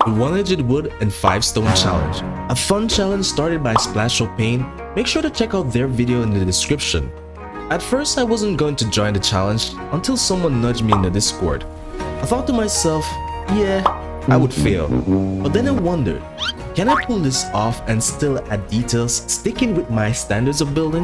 the 100 wood and 5 stone challenge. A fun challenge started by Splash of Pain. Make sure to check out their video in the description. At first I wasn't going to join the challenge until someone nudged me in the Discord. I thought to myself, yeah, I would fail. But then I wondered, can I pull this off and still add details sticking with my standards of building?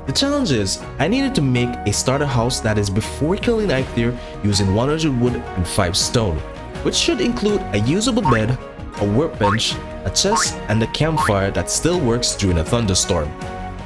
The challenge is, I needed to make a starter house that is before killing Eikthyr using 100 wood and 5 stone, which should include a usable bed, a workbench, a chest, and a campfire that still works during a thunderstorm.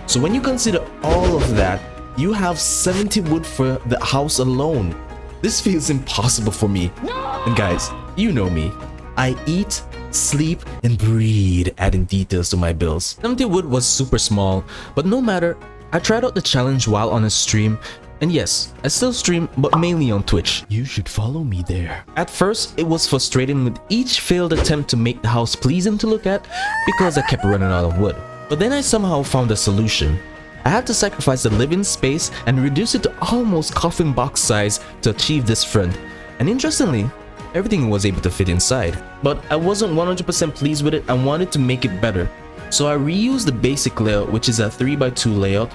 So when you consider all of that, you have 70 wood for the house alone. This feels impossible for me. And guys, you know me. I eat, sleep, and breathe adding details to my builds. 70 wood was super small, but no matter, I tried out the challenge while on a stream, and yes, I still stream, but mainly on Twitch. You should follow me there. At first, it was frustrating with each failed attempt to make the house pleasing to look at because I kept running out of wood. But then I somehow found a solution. I had to sacrifice the living space and reduce it to almost coffin box size to achieve this front. And interestingly, everything was able to fit inside. But I wasn't 100% pleased with it and wanted to make it better. So I reused the basic layout, which is a 3x2 layout.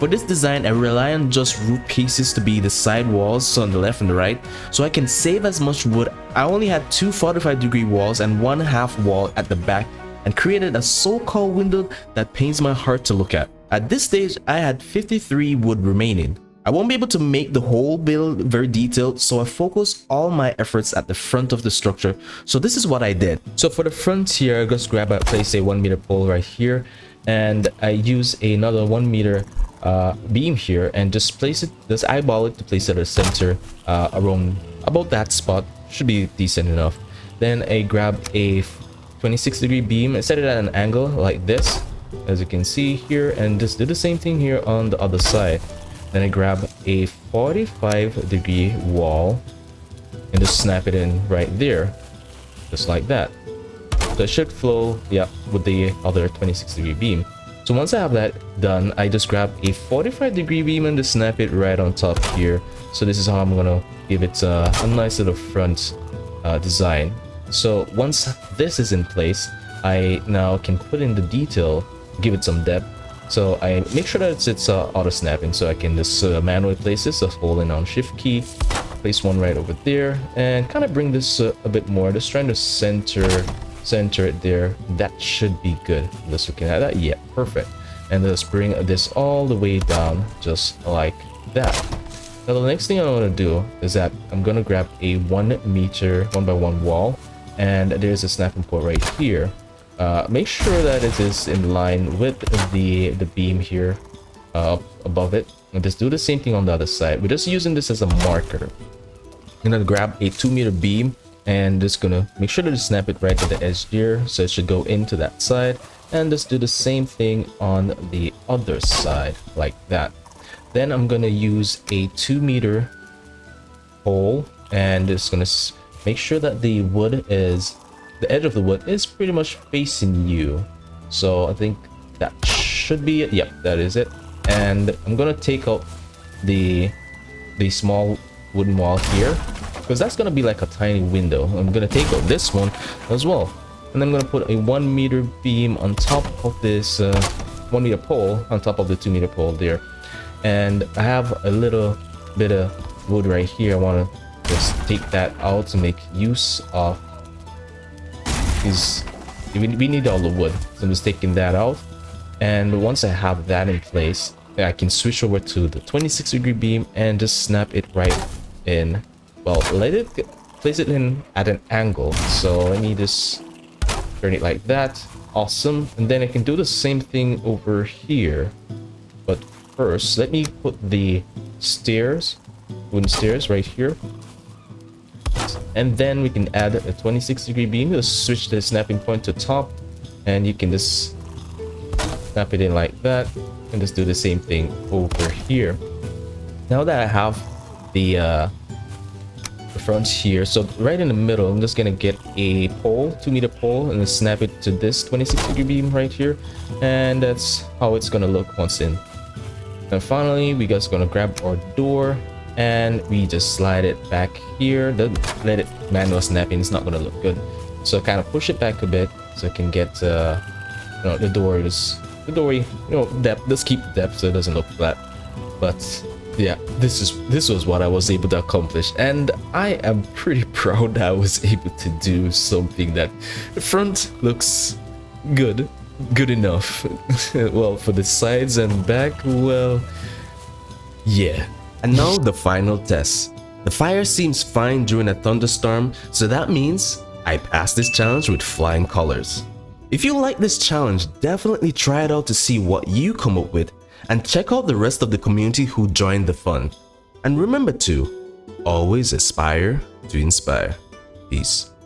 For this design, I rely on just roof pieces to be the side walls on the left and the right, so I can save as much wood. I only had 2 45-degree walls and 1 half wall at the back and created a so-called window that pains my heart to look at. At this stage, I had 53 wood remaining. I won't be able to make the whole build very detailed, so I focused all my efforts at the front of the structure. So this is what I did. So for the front here, I just place a 1 meter pole right here, and I use another 1 meter beam here and just place it, just eyeball it to place it at the center around about that spot. Should be decent enough. Then I grab a 26-degree beam and set it at an angle like this, as you can see here, and just do the same thing here on the other side. Then I grab a 45-degree wall and just snap it in right there, just like that. So it should flow, yeah, with the other 26-degree beam. So once I have that done, I just grab a 45-degree beam and just snap it right on top here. So this is how I'm gonna give it a nice little front design. So once this is in place, I now can put in the detail, give it some depth. So I make sure that it's auto snapping, so I can just manually place this, just holding on shift key, place one right over there, and kind of bring this a bit more, just trying to center it there. That should be good. Just looking at that, yeah, perfect. And just bring this all the way down, just like that. Now the next thing I want to do is that I'm gonna grab a 1 meter 1x1 wall, and there's a snapping point right here. Make sure that it is in line with the beam here above it, and just do the same thing on the other side. We're just using this as a marker. I'm gonna grab a 2 meter beam and just gonna make sure to snap it right to the edge here, so it should go into that side, and just do the same thing on the other side like that. Then I'm gonna use a 2 meter pole and just gonna make sure that the edge of the wood is pretty much facing you. So I think that should be it. Yep, that is it. And I'm gonna take out the small wooden wall here, because that's gonna be like a tiny window. I'm gonna take out this one as well, and I'm gonna put a 1 meter beam on top of this 1 meter pole on top of the 2 meter pole there. And I have a little bit of wood right here. I want to just take that out to make use of these. We need all the wood, so I'm just taking that out. And once I have that in place, I can switch over to the 26-degree beam and just snap it right in. Well, place it in at an angle. So let me just turn it like that. Awesome. And then I can do the same thing over here. But first, let me put the wooden stairs right here. And then we can add a 26-degree beam. Just switch the snapping point to top, and you can just snap it in like that, and just do the same thing over here. Now that I have the front here, so right in the middle, I'm just gonna get a pole, 2 meter pole, and then snap it to this 26-degree beam right here, and that's how it's gonna look once in. And finally, we just gonna grab our door and we just slide it back here. Don't let it manual snap in, it's not gonna look good. So kind of push it back a bit so I can get the doorway, depth. Let's keep the depth so it doesn't look flat. But yeah, this was what I was able to accomplish, and I am pretty proud that I was able to do something that the front looks good enough. Well, for the sides and back, well, yeah. And now the final test. The fire seems fine during a thunderstorm, so that means I passed this challenge with flying colors. If you like this challenge, definitely try it out to see what you come up with, and check out the rest of the community who joined the fun. And remember to always aspire to inspire. Peace.